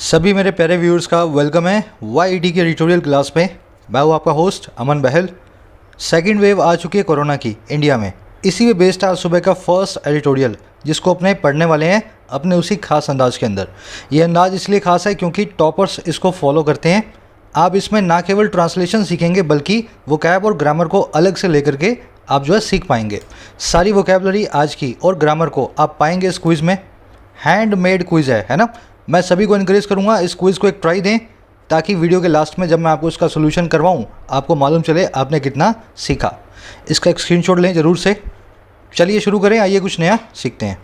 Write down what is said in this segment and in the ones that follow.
सभी मेरे प्यारे व्यूअर्स का वेलकम है YET के ट्यूटोरियल क्लास में। मैं हूँ आपका होस्ट अमन बहल। सेकंड वेव आ चुकी है कोरोना की इंडिया में, इसी में बेस्ड आज सुबह का फर्स्ट एडिटोरियल जिसको अपने पढ़ने वाले हैं अपने उसी खास अंदाज के अंदर। ये अंदाज इसलिए खास है क्योंकि टॉपर्स इसको फॉलो करते हैं। आप इसमें ना केवल ट्रांसलेशन सीखेंगे बल्कि वोकैब और ग्रामर को अलग से लेकर के आप जो है सीख पाएंगे। सारी वोकैबलरी आज की और ग्रामर को आप पाएंगे इस क्विज़ में। हैंडमेड क्विज़ है ना। मैं सभी को इनकरेज करूंगा इस क्विज़ को एक ट्राई दें, ताकि वीडियो के लास्ट में जब मैं आपको इसका सोल्यूशन करवाऊं आपको मालूम चले आपने कितना सीखा। इसका एक स्क्रीनशॉट लें ज़रूर से। चलिए शुरू करें, आइए कुछ नया सीखते हैं।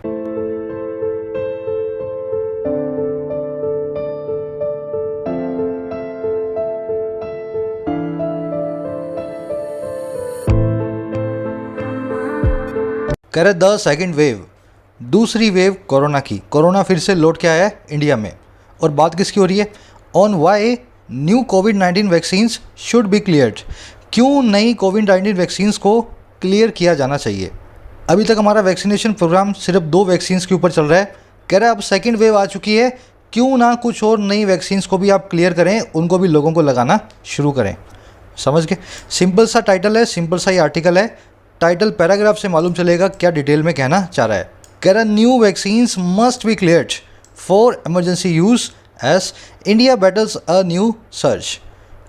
कह रहे द सेकेंड वेव, दूसरी वेव कोरोना की। कोरोना फिर से लौट के आया है इंडिया में। और बात किसकी हो रही है? ऑन वाई न्यू कोविड-19 वैक्सीन्स शुड बी क्लियर्ड। क्यों नई कोविड-19 वैक्सीन्स को क्लियर किया जाना चाहिए? अभी तक हमारा वैक्सीनेशन प्रोग्राम सिर्फ 2 वैक्सीन्स के ऊपर चल रहा है। कह रहा है अब सेकेंड वेव आ चुकी है, क्यों ना कुछ और नई वैक्सीन्स को भी आप क्लियर करें, उनको भी लोगों को लगाना शुरू करें। समझ गए? सिंपल सा टाइटल है, सिंपल सा ही आर्टिकल है। टाइटल पैराग्राफ से मालूम चलेगा क्या डिटेल में कहना चाह रहा है। कह रहा new vaccines must be cleared for emergency use as India battles a new surge.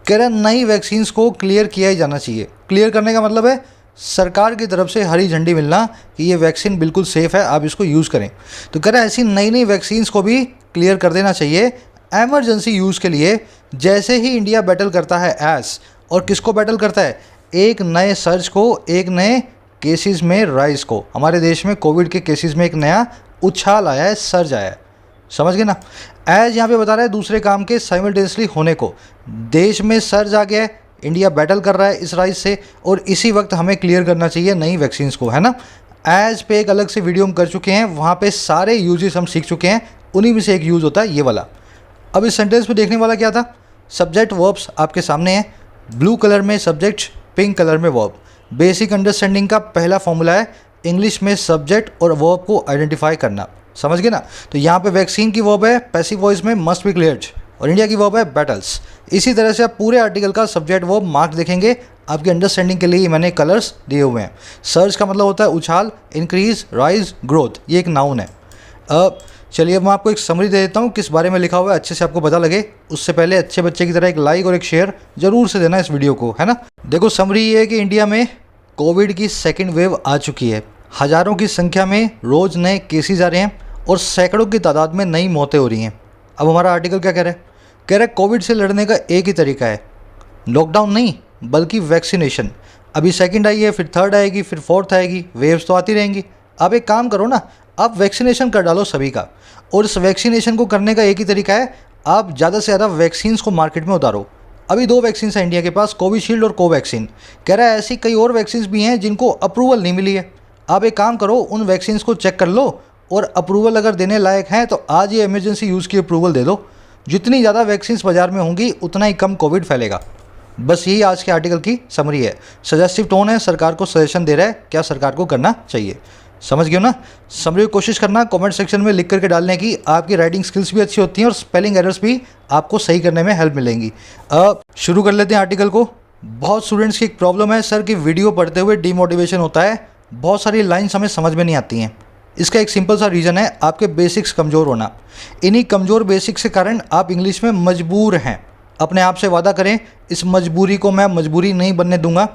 कह रहा नई वैक्सीन्स को क्लियर किया ही जाना चाहिए। क्लियर करने का मतलब है सरकार की तरफ से हरी झंडी मिलना कि ये वैक्सीन बिल्कुल सेफ़ है, आप इसको यूज़ करें। तो कह रहा है ऐसी नई नई वैक्सीन्स को भी क्लियर कर देना चाहिए एमरजेंसी यूज़ के लिए। जैसे ही इंडिया बैटल करता है एज, और किसको बैटल करता है? एक नए सर्ज को, एक नए केसेस में राइज को। हमारे देश में कोविड के केसेस में एक नया उछाल आया है, सर्ज आया है। समझ गए ना? एज यहाँ पे बता रहा है दूसरे काम के साइमल्टेनियसली होने को। देश में सर्ज आ गया है, इंडिया बैटल कर रहा है इस राइज से, और इसी वक्त हमें क्लियर करना चाहिए नई वैक्सीन्स को, है ना। एज पे एक अलग से वीडियो हम कर चुके हैं, वहाँ पे सारे यूजेस हम सीख चुके हैं। उन्हीं में से एक यूज़ होता है ये वाला। अब इस सेंटेंस में देखने वाला क्या था? सब्जेक्ट वर्ब्स आपके सामने है। ब्लू कलर में सब्जेक्ट, पिंक कलर में वर्ब। बेसिक अंडरस्टैंडिंग का पहला फॉर्मूला है इंग्लिश में सब्जेक्ट और वर्ब को आइडेंटिफाई करना। समझ गए ना? तो यहाँ पे वैक्सीन की वर्ब है पैसिव वॉइस में मस्ट बी क्लियर्ड, और इंडिया की वर्ब है बैटल्स। इसी तरह से आप पूरे आर्टिकल का सब्जेक्ट वर्ब मार्क देखेंगे। आपकी अंडरस्टैंडिंग के लिए मैंने कलर्स दिए हुए हैं। सर्च का मतलब होता है उछाल, इंक्रीज, राइज, ग्रोथ। ये एक नाउन है। चलिए अब मैं आपको एक समरी दे देता हूँ किस बारे में लिखा हुआ है, अच्छे से आपको पता लगे। उससे पहले अच्छे बच्चे की तरह एक लाइक और एक शेयर जरूर से देना इस वीडियो को, है ना। देखो समरी ये है कि इंडिया में कोविड की सेकेंड वेव आ चुकी है। हज़ारों की संख्या में रोज़ नए केसेस आ रहे हैं और सैकड़ों की तादाद में नई मौतें हो रही हैं। अब हमारा आर्टिकल क्या कह रहा है? कह रहा है कोविड से लड़ने का एक ही तरीका है, लॉकडाउन नहीं बल्कि वैक्सीनेशन। अभी सेकंड आई है, फिर थर्ड आएगी, फिर फोर्थ आएगी, वेव्स तो आती रहेंगी। आप एक काम करो ना, आप वैक्सीनेशन कर डालो सभी का। और इस वैक्सीनेशन को करने का एक ही तरीका है, आप ज़्यादा से ज़्यादा वैक्सीन्स को मार्केट में उतारो। अभी 2 वैक्सीन हैं इंडिया के पास, कोविशील्ड और कोवैक्सीन। कह रहा है ऐसी कई और वैक्सीन्स भी हैं जिनको अप्रूवल नहीं मिली है। आप एक काम करो, उन वैक्सीन्स को चेक कर लो और अप्रूवल अगर देने लायक हैं तो आज ये इमरजेंसी यूज़ की अप्रूवल दे दो। जितनी ज़्यादा वैक्सीन्स बाजार में होंगी उतना ही कम कोविड फैलेगा। बस यही आज के आर्टिकल की समरी है। सजेस्टिव टोन है, सरकार को सजेशन दे रहा है क्या सरकार को करना चाहिए। समझ गए ना? समरी की कोशिश करना कमेंट सेक्शन में लिख करके डालने की। आपकी राइटिंग स्किल्स भी अच्छी होती हैं और स्पेलिंग एरर्स भी आपको सही करने में हेल्प मिलेंगी। शुरू कर लेते हैं आर्टिकल को। बहुत स्टूडेंट्स की एक प्रॉब्लम है सर कि वीडियो पढ़ते हुए डीमोटिवेशन होता है, बहुत सारी लाइन्स हमें समझ में नहीं आती हैं। इसका एक सिंपल सा रीज़न है आपके बेसिक्स कमज़ोर होना। इन्हीं कमज़ोर बेसिक्स के कारण आप इंग्लिश में मजबूर हैं। अपने आप से वादा करें इस मजबूरी को मैं मजबूरी नहीं बनने दूंगा।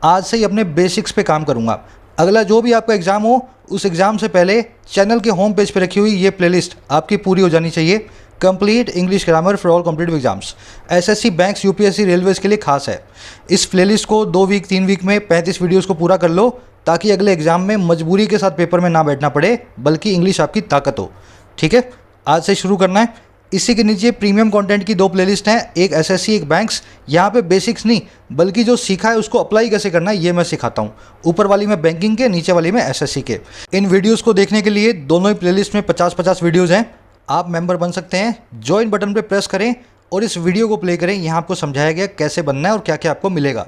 आज से ही अपने बेसिक्स पे काम करूंगा। अगला जो भी आपका एग्ज़ाम हो उस एग्ज़ाम से पहले चैनल के होम पेज पे रखी हुई ये प्लेलिस्ट आपकी पूरी हो जानी चाहिए। Complete English grammar for all competitive exams, SSC, banks, UPSC, Railways के लिए खास है। इस प्लेलिस्ट को 2 वीक 3 वीक में 35 वीडियोस को पूरा कर लो, ताकि अगले एग्जाम में मजबूरी के साथ पेपर में ना बैठना पड़े, बल्कि इंग्लिश आपकी ताकत हो। ठीक है, आज से शुरू करना है। इसी के नीचे प्रीमियम कंटेंट की 2 प्लेलिस्ट हैं, एक एसएससी, एक बैंक्स। यहाँ पे बेसिक्स नहीं बल्कि जो सीखा है उसको अप्लाई कैसे करना है ये मैं सिखाता हूँ। ऊपर वाली में बैंकिंग के, नीचे वाली में एसएससी के। इन वीडियोस को देखने के लिए दोनों ही प्लेलिस्ट में 50-50 वीडियोज़ हैं। आप मेंबर बन सकते हैं। ज्वाइन बटन पर प्रेस करें और इस वीडियो को प्ले करें। यहाँ आपको समझाया गया कैसे बनना है और क्या क्या आपको मिलेगा।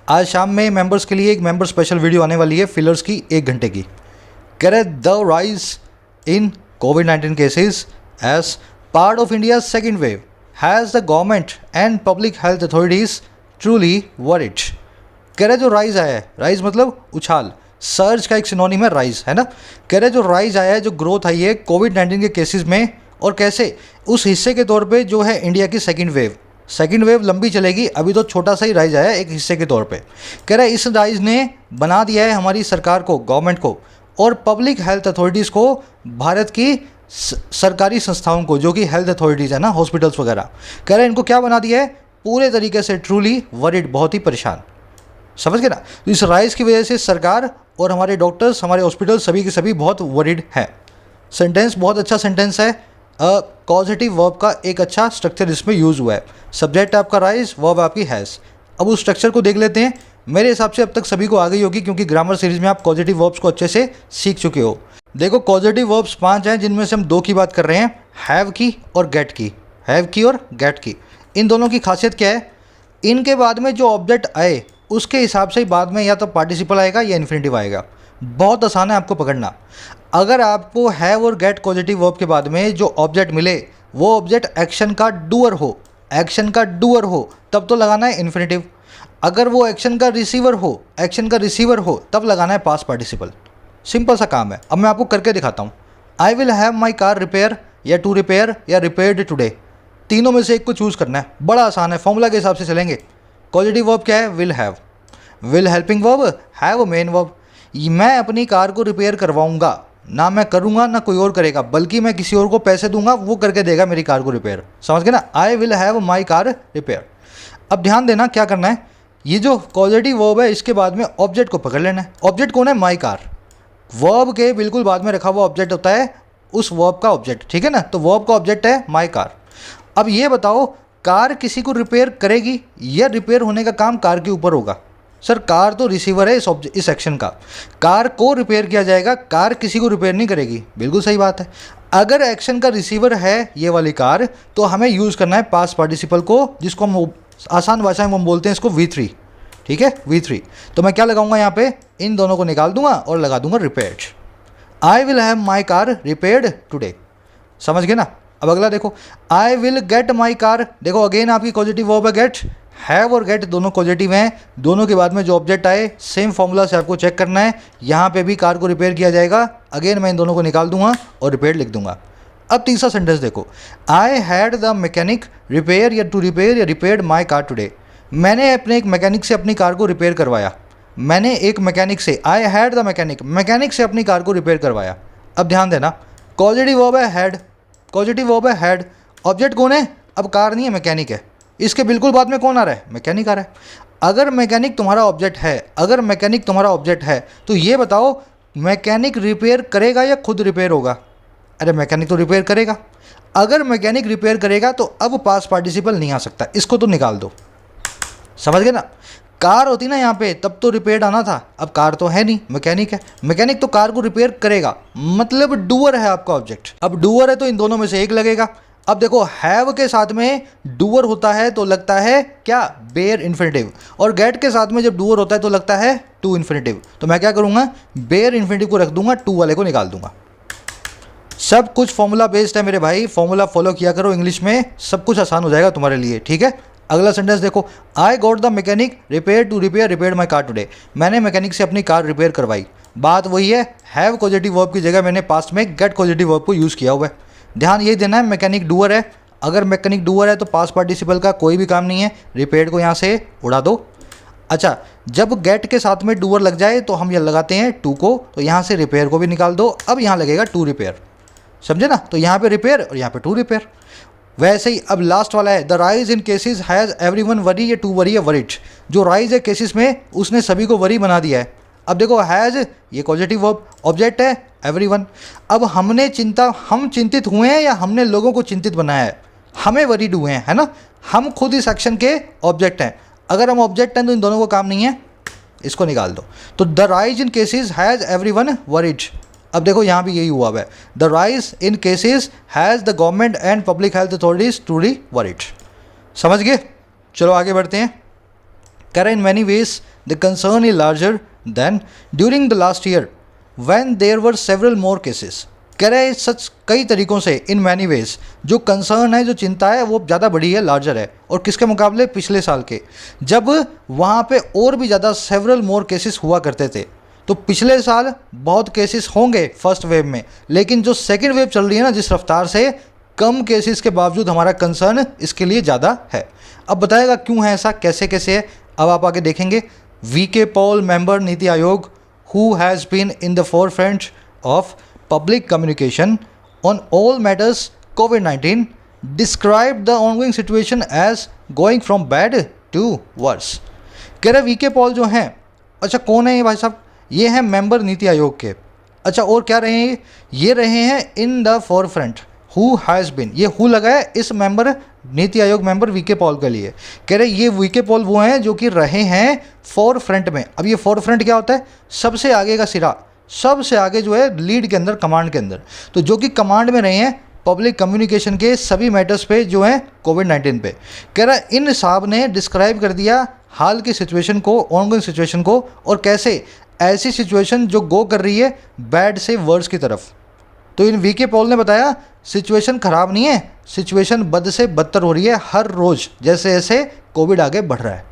आज शाम में मेंबर्स के लिए एक मेंबर स्पेशल वीडियो आने वाली है, फिलर्स की 1 घंटे की। कह रहे द राइज इन कोविड-19 cases as part of India's second wave has the government and public health authorities truly worried. कह रहे जो राइज आया है, राइज मतलब उछाल, सर्ज का एक सिनोनिम है राइज, है ना। कह रहे जो राइज आया है, जो ग्रोथ आई है कोविड-19 के केसेस में, और कैसे उस हिस्से के तौर पे जो है इंडिया की सेकेंड वेव लंबी चलेगी, अभी तो छोटा सा ही राइज आया है एक हिस्से के तौर पे। कह रहे इस राइज ने बना दिया है हमारी सरकार को, गवर्नमेंट को और पब्लिक हेल्थ अथॉरिटीज़ को, भारत की सरकारी संस्थाओं को जो कि हेल्थ अथॉरिटीज़ है ना, हॉस्पिटल्स वगैरह, कह रहे इनको क्या बना दिया है, पूरे तरीके से ट्रूली वरिड, बहुत ही परेशान। समझ गए ना। तो इस राइज की वजह से सरकार और हमारे डॉक्टर्स, हमारे हॉस्पिटल सभी के सभी बहुत वरिड हैं। सेंटेंस बहुत अच्छा सेंटेंस है। पॉजिटिव वर्ब का एक अच्छा स्ट्रक्चर इसमें यूज़ हुआ है। सब्जेक्ट आपका राइज, वर्ब आपकी हैज़। अब उस स्ट्रक्चर को देख लेते हैं। मेरे हिसाब से अब तक सभी को आ गई होगी, क्योंकि ग्रामर सीरीज में आप पॉजिटिव वर्ब्स को अच्छे से सीख चुके हो। देखो पॉजिटिव वर्ब्स 5 हैं, जिनमें से हम 2 की बात कर रहे हैं, हैव की और गेट की। हैव की और गेट की, इन दोनों की खासियत क्या है, इनके बाद में जो ऑब्जेक्ट आए उसके हिसाब से ही बाद में या तो पार्टिसिपल आएगा या इन्फिनेटिव आएगा। बहुत आसान है आपको पकड़ना। अगर आपको हैव और गेट पॉजिटिव वर्ब के बाद में जो ऑब्जेक्ट मिले वो ऑब्जेक्ट एक्शन का डूअर हो, तब तो लगाना है इन्फिनेटिव। अगर वो एक्शन का रिसीवर हो तब लगाना है पास्ट पार्टिसिपल। सिंपल सा काम है। अब मैं आपको करके दिखाता हूँ। I will have my car repair, या टू रिपेयर, या रिपेयर्ड टुडे। तीनों में से एक को चूज़ करना है। बड़ा आसान है, फॉर्मूला के हिसाब से चलेंगे। पॉजिटिव वर्ब क्या है, will have. Will helping verb, have main verb. मैं अपनी कार को रिपेयर करवाऊंगा, ना मैं करूंगा ना कोई और करेगा, बल्कि मैं किसी और को पैसे दूंगा, वो करके देगा मेरी कार को रिपेयर। समझ गए ना। I will have my car repair. अब ध्यान देना क्या करना है, ये जो पॉजिटिव वर्ब है इसके बाद में ऑब्जेक्ट को पकड़ लेना है। ऑब्जेक्ट कौन है, माई कार। वर्ब के बिल्कुल बाद में रखा हुआ ऑब्जेक्ट होता है उस वर्ब का ऑब्जेक्ट, ठीक है ना। तो वर्ब का ऑब्जेक्ट है माई कार। अब ये बताओ, कार किसी को रिपेयर करेगी या रिपेयर होने का काम कार के ऊपर होगा। सर कार तो रिसीवर है इस एक्शन का, कार को रिपेयर किया जाएगा, कार किसी को रिपेयर नहीं करेगी। बिल्कुल सही बात है। अगर एक्शन का रिसीवर है ये वाली कार, तो हमें यूज़ करना है पास्ट पार्टिसिपल को, जिसको हम आसान भाषा में हम बोलते हैं इसको V3, ठीक है, V3। तो मैं क्या लगाऊंगा यहाँ पे, इन दोनों को निकाल दूंगा और लगा दूंगा repaired. I will have my car repaired today. समझ गए ना। अब अगला देखो, I will get my car. देखो अगेन आपकी पॉजिटिव वर्ब है गेट। हैव और गेट दोनों पॉजिटिव हैं, दोनों के बाद में जो ऑब्जेक्ट आए सेम फॉर्मूला से आपको चेक करना है। यहाँ पे भी कार को रिपेयर किया जाएगा। अगेन मैं इन दोनों को निकाल दूंगा और रिपेयर लिख दूंगा। अब तीसरा सेंटेंस देखो, I had the mechanic repair या टू रिपेयर या रिपेयर्ड माई कार टुडे। मैंने अपने एक मैकेनिक से अपनी कार को रिपेयर करवाया। मैंने एक मैकेनिक से, आई हैड द मैकेनिक से अपनी कार को रिपेयर करवाया। अब ध्यान देना, पॉजिटिव वर्ब है हैड, पॉजिटिव वर्ब है हैड, ऑब्जेक्ट कौन है, अब कार नहीं है मैकेनिक है। इसके बिल्कुल बाद में कौन आ रहा है, मैकेनिक आ रहा है। अगर मैकेनिक तुम्हारा ऑब्जेक्ट है, तो ये बताओ मैकेनिक रिपेयर करेगा या खुद रिपेयर होगा। अरे मैकेनिक तो रिपेयर करेगा। अगर मैकेनिक रिपेयर करेगा तो अब पास्ट पार्टिसिपल नहीं आ सकता, इसको तो निकाल दो। समझ गए ना। कार होती ना यहाँ पे तब तो रिपेयर्ड आना था, अब कार तो है नहीं, मैकेनिक है। मैकेनिक तो कार को रिपेयर करेगा, मतलब डूअर है आपका ऑब्जेक्ट। अब डूअर है तो इन दोनों में से एक लगेगा। अब देखो हैव के साथ में डूअर होता है तो लगता है क्या, बेयर इन्फिनेटिव, और गेट के साथ में जब डूअर होता है तो लगता है टू इन्फिनेटिव। तो मैं क्या करूँगा, बेयर इन्फिनेटिव को रख दूंगा, टू वाले को निकाल दूंगा। सब कुछ फॉर्मूला बेस्ड है मेरे भाई, फॉर्मूला फॉलो किया करो, इंग्लिश में सब कुछ आसान हो जाएगा तुम्हारे लिए, ठीक है। अगला सेंटेंस देखो, I got the mechanic repair to repair my car today. मैंने मैकेनिक से अपनी कार रिपेयर करवाई। बात वही है, हैव पॉजिटिव वर्ब की जगह मैंने पास्ट में गेट पॉजिटिव वर्ब को यूज़ किया हुआ है। ध्यान ये देना है, मैकेनिक डूअर है। अगर मैकेनिक डूअर है तो पास्ट पार्टिसिपल का कोई भी काम नहीं है, रिपेयर्ड को यहाँ से उड़ा दो। अच्छा, जब गेट के साथ में डूअर लग जाए तो हम ये लगाते हैं टू को, तो यहाँ से रिपेयर को भी निकाल दो। अब यहाँ लगेगा टू रिपेयर, समझे ना। तो यहाँ पे रिपेयर और यहाँ पे टू रिपेयर। वैसे ही अब लास्ट वाला है, the rise in cases has everyone worry या टू वरी या वरिड। जो राइज है केसेस में उसने सभी को वरी बना दिया है। अब देखो हैज़ ये पॉजिटिव वर्ब, ऑब्जेक्ट है एवरीवन। अब हम चिंतित हुए हैं या हमने लोगों को चिंतित बनाया है, हमें वरीड हुए हैं, है ना। हम खुद इस एक्शन के ऑब्जेक्ट हैं। अगर हम ऑब्जेक्ट हैं तो इन दोनों को काम नहीं है, इसको निकाल दो। तो the rise in cases has everyone worried. अब देखो यहाँ भी यही हुआ है, the rise in cases has the government and public health authorities truly worried. समझ गए। चलो आगे बढ़ते हैं। कह रहे in many ways the concern is larger than during the last year when there were several more cases। कह रहे हैं सच कई तरीक़ों से, इन मैनी वेज, जो कंसर्न है, जो चिंता है वो ज़्यादा बड़ी है, लार्जर है। और किसके मुकाबले? पिछले साल के, जब वहाँ पे और भी ज़्यादा सेवरल मोर केसेस हुआ करते थे। तो पिछले साल बहुत केसेस होंगे फर्स्ट वेव में, लेकिन जो सेकेंड वेव चल रही है ना जिस रफ्तार से, कम केसेस के बावजूद हमारा कंसर्न इसके लिए ज़्यादा है। अब बताएगा क्यों है ऐसा, कैसे कैसे है, अब आप आगे देखेंगे। VK Paul, member NITI Aayog, who has been in the forefront of public communication on all matters COVID-19, described the ongoing situation as going from bad to worse। कह रहे वीके पॉल जो हैं, अच्छा कौन है ये भाई साहब? ये हैं मेंबर नीति आयोग के। अच्छा और क्या रहे हैं ये रहे हैं in the forefront, who has been, ये हु लगा है इस मेंबर नीति आयोग मेंबर वीके पॉल के लिए। कह रहे ये वीके पॉल वो हैं जो कि रहे हैं फोरफ्रंट में। अब ये फोरफ्रंट क्या होता है? सबसे आगे का सिरा, सबसे आगे जो है लीड के अंदर, कमांड के अंदर। तो जो कि कमांड में रहे हैं पब्लिक कम्युनिकेशन के सभी मैटर्स पे जो है कोविड-19 पे। कह रहा इन साहब ने डिस्क्राइब कर दिया हाल की सिचुएशन को, ऑनगोइंग सिचुएशन को, और कैसे ऐसी सिचुएशन जो गो कर रही है बैड से वर्स की तरफ। तो इन वीके पॉल ने बताया सिचुएशन ख़राब नहीं है, सिचुएशन बद से बदतर हो रही है हर रोज़, जैसे जैसे कोविड आगे बढ़ रहा है।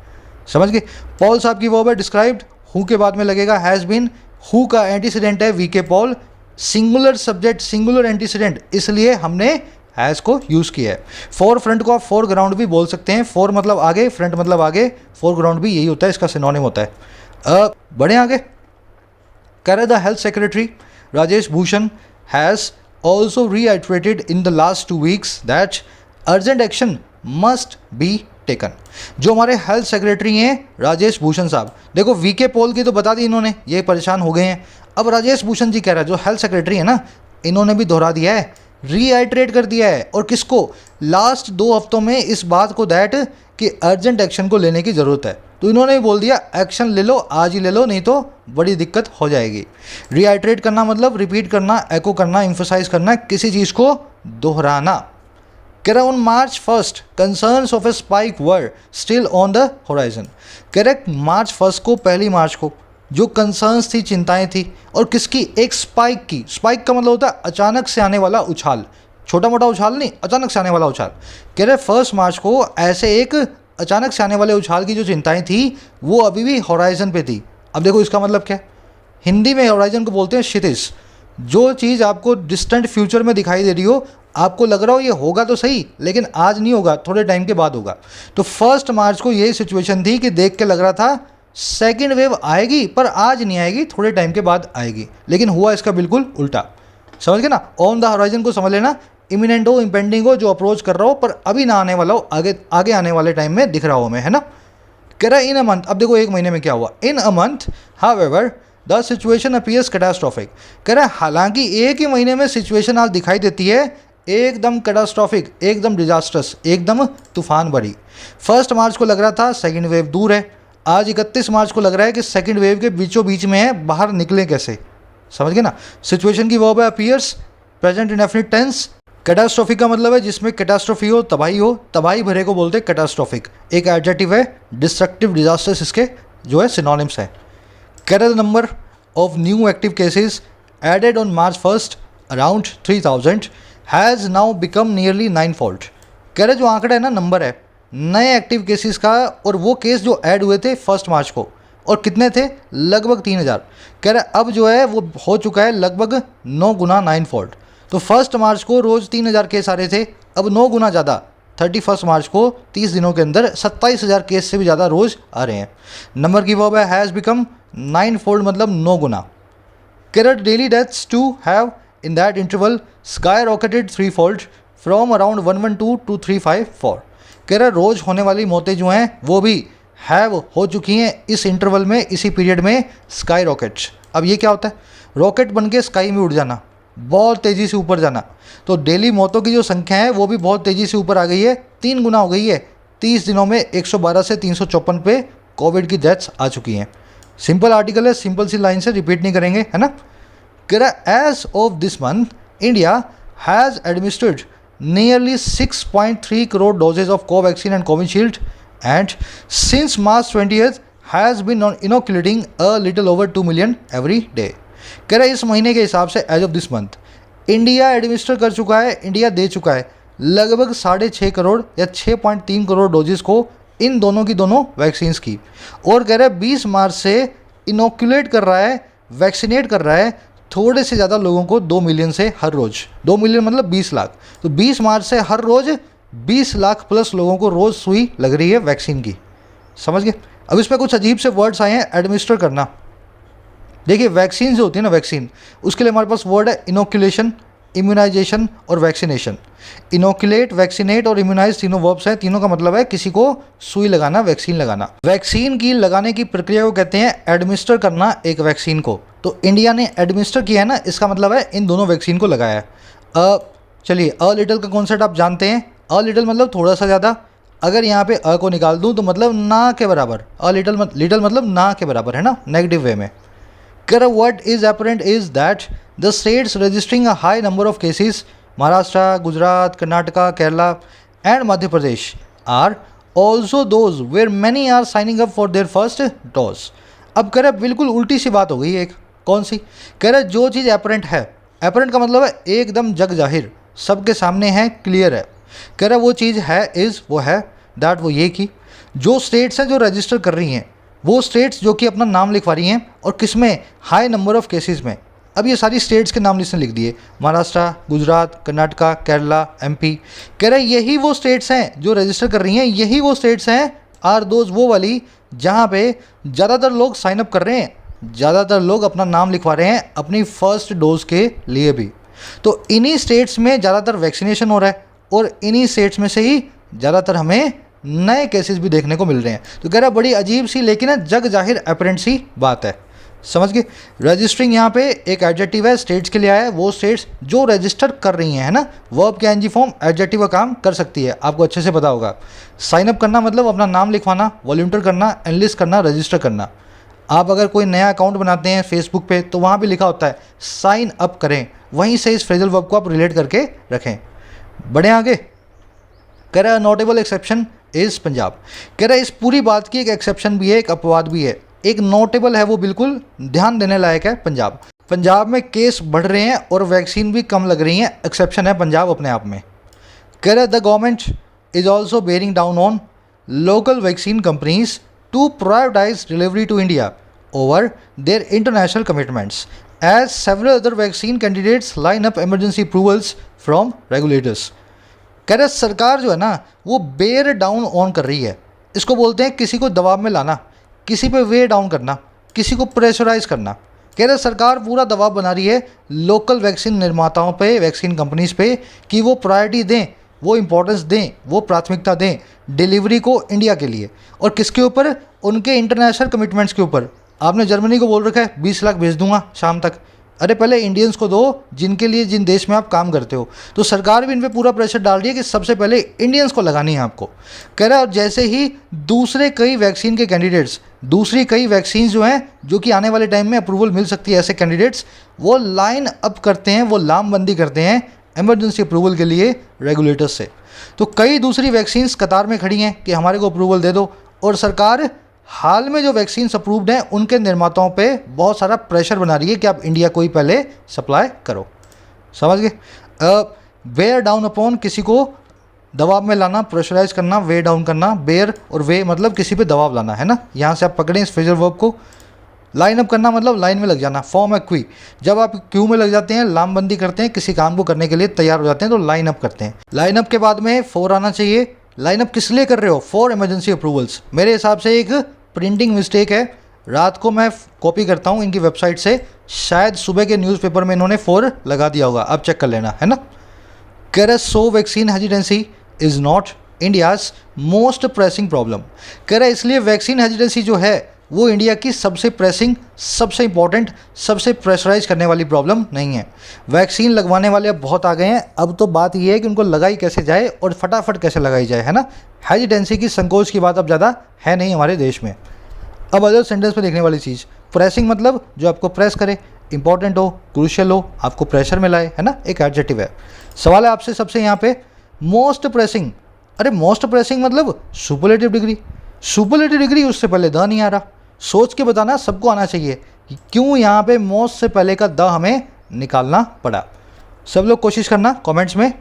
समझ गए? पॉल साहब की वो है डिस्क्राइब्ड, हु के बाद में लगेगा हैज़ बीन, हु का एंटीसीडेंट है VK Paul, singular subject, singular antecedent, इसलिए हमने हैज़ को यूज़ किया है। फोर फ्रंट को आप फोर ग्राउंड भी बोल सकते हैं, फोर मतलब आगे, फ्रंट मतलब आगे, फोर ग्राउंड भी यही होता है, इसका सिनोनिम होता है। बढ़े आगे। कह the health secretary Rajesh Bhushan has also रीआइटरेटेड in the last 2 weeks that urgent action must be taken. जो हमारे हेल्थ सेक्रेटरी हैं राजेश भूषण साहब, देखो वीके पॉल की तो बता दी इन्होंने, ये परेशान हो गए हैं। अब राजेश भूषण जी कह रहा है, जो हेल्थ सेक्रेटरी है ना, इन्होंने भी दोहरा दिया है, रीआइटरेट कर दिया है। और किसको? लास्ट 2 हफ्तों में इस बात को, दैट कि अर्जेंट एक्शन को लेने की ज़रूरत है। तो इन्होंने भी बोल दिया एक्शन ले लो, आज ही ले लो, नहीं तो बड़ी दिक्कत हो जाएगी। रीआइटरेट करना मतलब रिपीट करना, एको करना, इम्फोसाइज करना, किसी चीज़ को दोहराना। कह रहा on March 1 concerns of A spike were still on the horizon. Correct, March 1 को, पहली मार्च को जो कंसर्न्स थी, चिंताएं थी, और किसकी? एक स्पाइक की। स्पाइक का मतलब होता है अचानक से आने वाला उछाल, छोटा मोटा उछाल नहीं, अचानक से आने वाला उछाल। कह रहे 1 मार्च को ऐसे एक अचानक से आने वाले उछाल की जो चिंताएं थी वो अभी भी होराइजन पे थी। अब देखो इसका मतलब क्या है, हिंदी में होराइजन को बोलते हैं क्षितिज। जो चीज़ आपको डिस्टेंट फ्यूचर में दिखाई दे रही हो, आपको लग रहा हो ये होगा तो सही, लेकिन आज नहीं होगा, थोड़े टाइम के बाद होगा। तो 1 मार्च को यही सिचुएशन थी कि देख के लग रहा था सेकेंड वेव आएगी, पर आज नहीं आएगी, थोड़े टाइम के बाद आएगी। लेकिन हुआ इसका बिल्कुल उल्टा। समझ गए ना? ऑन द होराइजन को समझ लेना, इमिनेंट हो, इम्पेंडिंग हो, जो अप्रोच कर रहा हो, पर अभी ना आने वाला हो, आगे आने वाले टाइम में दिख रहा हो हमें, है ना? कह रहा है इन अ मंथ, अब देखो 1 महीने में क्या हुआ। In a month however the situation appears catastrophic. कह रहा है हालांकि 1 ही महीने में सिचुएशन आज दिखाई देती है एकदम कैटास्ट्रॉफिक, एकदम डिजास्टर्स, एकदम तूफान भरी। 1 मार्च को लग रहा था सेकेंड वेव दूर है, आज 31 मार्च को लग रहा है कि सेकेंड वेव के बीचों बीच में है, बाहर निकलें कैसे? समझ गए ना? सिचुएशन की वर्ब है appears, present indefinite tense. Catastrophic का मतलब है जिसमें कैटास्ट्रॉफी हो, तबाही भरे को बोलते हैं कैटास्ट्रॉफिक। एक एडजेक्टिव है, डिस्ट्रक्टिव, डिजास्टर्स इसके जो है सिनोनिम्स है। कह रहे the number of new active cases added on March 1 around 3000 has now become nearly 9-fold। कह रहे जो आंकड़ा है ना, नंबर है नए एक्टिव केसेस का, और वो केस जो ऐड हुए थे 1 मार्च को, और कितने थे? लगभग 3000। कह रहे अब जो है वो हो चुका है लगभग 9 गुना, 9-fold। तो 1 मार्च को रोज़ 3000 केस आ रहे थे, अब 9 गुना ज़्यादा 31 मार्च को 30 दिनों के अंदर 27,000 केस से भी ज़्यादा रोज़ आ रहे हैं। नंबर की वर्ब है हैज़ बिकम 9-fold, मतलब 9 गुना। कह रहे daily deaths to have in that interval skyrocketed 3-fold from around 112 to 354। कह रहे रोज़ होने वाली मौतें जो हैं वो भी हैव हो चुकी हैं इस इंटरवल में, इसी पीरियड में स्काई रॉकेट। अब ये क्या होता है? रॉकेट बन के स्काई में उड़ जाना, बहुत तेज़ी से ऊपर जाना। तो डेली मौतों की जो संख्या है वो भी बहुत तेज़ी से ऊपर आ गई है, 3 गुना हो गई है। 30 दिनों में 112 से 354 पे कोविड की डेथ्स आ चुकी हैं। सिंपल आर्टिकल है, सिंपल सी लाइन से रिपीट नहीं करेंगे, है ना? As of this month, India has administered nearly 6.3 crore doses of Covaxin and Covishield, and since March 20th has been inoculating a little over 2 million every day। कह रहा है इस महीने के हिसाब से as of this month India administer कर चुका है, इंडिया दे चुका है लगभग 6.5 करोड़ या 6.3 करोड़ डोजेस को इन दोनों की दोनों वैक्सीन्स की, और कह रहा है 20 मार्च से इनोकुलेट कर रहा है, वैक्सीनेट कर रहा है थोड़े से ज़्यादा लोगों को 2 मिलियन से हर रोज़। 2 मिलियन मतलब 20 लाख। तो 20 मार्च से हर रोज़ 20 लाख प्लस लोगों को रोज़ सुई लग रही है वैक्सीन की। समझ गए? अब इस पर कुछ अजीब से वर्ड्स आए हैं, एडमिनिस्टर करना। देखिए वैक्सीन जो होती है ना, वैक्सीन, उसके लिए हमारे पास वर्ड है इनोकुलेशन, इम्यूनाइजेशन और वैक्सीनेशन। इनोकुलेट, वैक्सीनेट और इम्यूनाइज तीनों वर्ब्स हैं, तीनों का मतलब है किसी को सुई लगाना, वैक्सीन लगाना। वैक्सीन की लगाने की प्रक्रिया को कहते हैं एडमिनिस्टर करना एक वैक्सीन को। तो इंडिया ने एडमिनिस्टर किया है ना, इसका मतलब है इन दोनों वैक्सीन को लगाया है। चलिए अ लिटल का कॉन्सेप्ट आप जानते हैं। अ लिटल मतलब थोड़ा सा ज़्यादा। अगर यहाँ पे अ को निकाल दूँ तो मतलब ना के बराबर। अ लिटल मतलब ना के बराबर है ना, नेगेटिव वे में। What is apparent is that the states registering a high number of cases, Maharashtra, Gujarat, Karnataka, Kerala, and Madhya Pradesh, are also those where many are signing up for their first dose. अब कह रहे बिल्कुल उल्टी सी बात हो गई एक। कौन सी? कह रहे जो चीज़ एपरेंट है, एपरेंट का मतलब है एकदम जग जाहिर, सबके सामने है, क्लियर है। कह रहे वो चीज़ है, इज़ वो है, दैट वो ये कि जो स्टेट्स हैं जो रजिस्टर कर रही हैं, वो स्टेट्स जो कि अपना नाम लिखवा रही हैं, और किस में? हाई नंबर ऑफ केसेस में। अब ये सारी स्टेट्स के नाम इसने लिख दिए, महाराष्ट्र, गुजरात, कर्नाटका, केरला, एमपी। कह रहे यही वो स्टेट्स हैं जो रजिस्टर कर रही हैं, यही वो स्टेट्स हैं आर दोज वो वाली जहाँ पे ज़्यादातर लोग साइन अप कर रहे हैं, ज़्यादातर लोग अपना नाम लिखवा रहे हैं अपनी फर्स्ट डोज के लिए भी। तो इन्हीं स्टेट्स में ज़्यादातर वैक्सीनेशन हो रहा है, और इन्हीं स्टेट्स में से ही ज़्यादातर हमें नए केसेस भी देखने को मिल रहे हैं। तो कह रहा बड़ी अजीब सी लेकिन जग जाहिर एपरेंट सी बात है। समझ गए? रजिस्टरिंग यहाँ पे एक एडजेक्टिव है, स्टेट्स के लिए आया है, वो स्टेट्स जो रजिस्टर कर रही हैं, है ना। वर्ब के एनजी फॉर्म एडजेक्टिव का काम कर सकती है, आपको अच्छे से पता होगा। साइन अप करना मतलब अपना नाम लिखवाना, वॉलंटियर करना, एनलिस्ट करना, रजिस्टर करना। आप अगर कोई नया अकाउंट बनाते हैं फेसबुक पे तो वहाँ भी लिखा होता है साइन अप करें, वहीं से इस फ्रेजल वर्ब को आप रिलेट करके रखें। बढ़े आगे। कह रहा है नोटेबल एक्सेप्शन इज़ पंजाब। कह रहा है इस पूरी बात की एक एक्सेप्शन भी है, एक अपवाद भी है, एक नोटेबल है, वो बिल्कुल ध्यान देने लायक है पंजाब। पंजाब में केस बढ़ रहे हैं और वैक्सीन भी कम लग रही हैं, एक्सेप्शन है पंजाब अपने आप में। कह रहा है the government is also bearing down on local vaccine companies to prioritise delivery to India over their international commitments as several other vaccine candidates line up emergency approvals from regulators. कह रहे सरकार जो है ना वो बेयर डाउन ऑन कर रही है, इसको बोलते हैं किसी को दबाव में लाना, किसी पे वे डाउन करना, किसी को प्रेशराइज करना। कह रहे सरकार पूरा दबाव बना रही है लोकल वैक्सीन निर्माताओं पे, वैक्सीन कंपनीज पे, कि वो प्रायोरिटी दें, वो इंपॉर्टेंस दें, वो प्राथमिकता दें डिलीवरी को इंडिया के लिए। और किसके ऊपर? उनके इंटरनेशनल कमिटमेंट्स के ऊपर। आपने जर्मनी को बोल रखा है 20 लाख भेज दूंगा शाम तक, अरे पहले इंडियंस को दो जिनके लिए, जिन देश में आप काम करते हो। तो सरकार भी इन पे पूरा प्रेशर डाल रही है कि सबसे पहले इंडियंस को लगानी है आपको। कह रहा है और जैसे ही दूसरे कई वैक्सीन के कैंडिडेट्स, दूसरी कई वैक्सीन जो हैं जो कि आने वाले टाइम में अप्रूवल मिल सकती है, ऐसे कैंडिडेट्स वो लाइन अप करते हैं, वो लामबंदी करते हैं इमरजेंसी अप्रूवल के लिए रेगुलेटर्स से। तो कई दूसरी वैक्सीन्स कतार में खड़ी हैं कि हमारे को अप्रूवल दे दो, और सरकार हाल में जो वैक्सीन्स अप्रूव्ड हैं उनके निर्माताओं पे बहुत सारा प्रेशर बना रही है कि आप इंडिया को ही पहले सप्लाई करो। समझ गए? बेयर डाउन अपॉन, किसी को दबाव में लाना, प्रेशराइज करना, वे डाउन करना। बेयर और वे मतलब किसी पे दबाव लाना, है ना। यहाँ से आप पकड़ें इस फ्रेजल वर्ब को। लाइन अप करना मतलब लाइन में लग जाना, फॉर्म है क्वी। जब आप क्यू में लग जाते हैं, लामबंदी करते हैं, किसी काम को करने के लिए तैयार हो जाते हैं, तो लाइन अप करते हैं। लाइन अप के बाद में फॉर आना चाहिए। लाइन अप किस लिए कर रहे हो? For emergency approvals. मेरे हिसाब से एक प्रिंटिंग मिस्टेक है, रात को मैं कॉपी करता हूँ इनकी वेबसाइट से, शायद सुबह के न्यूज़पेपर में इन्होंने फॉर लगा दिया होगा, अब चेक कर लेना, है ना। कह रहे so vaccine hesitancy is not India's most pressing problem. कह रहे इसलिए वैक्सीन हेजिटेंसी जो है वो इंडिया की सबसे प्रेसिंग, सबसे इंपॉर्टेंट, सबसे प्रेशराइज करने वाली प्रॉब्लम नहीं है। वैक्सीन लगवाने वाले अब बहुत आ गए हैं, अब तो बात यह है कि उनको लगाई कैसे जाए और फटाफट कैसे लगाई जाए, है ना। हेजिटेंसी की, संकोच की बात अब ज़्यादा है नहीं हमारे देश में। अब अदर सेंटेंस में देखने वाली चीज़, प्रेसिंग मतलब जो आपको प्रेस करे, इंपॉर्टेंट हो, क्रूशियल हो, आपको प्रेशर में लाए, है ना, एक एडजेक्टिव है। सवाल है आपसे सबसे यहाँ पे मोस्ट प्रेसिंग। अरे मोस्ट प्रेसिंग मतलब सुपरलेटिव डिग्री, सुपरलेटिव डिग्री उससे पहले द नहीं आ रहा। सोच के बताना, सबको आना चाहिए कि क्यों यहाँ पे मोस्ट से पहले का द हमें निकालना पड़ा। सब लोग कोशिश करना कमेंट्स में।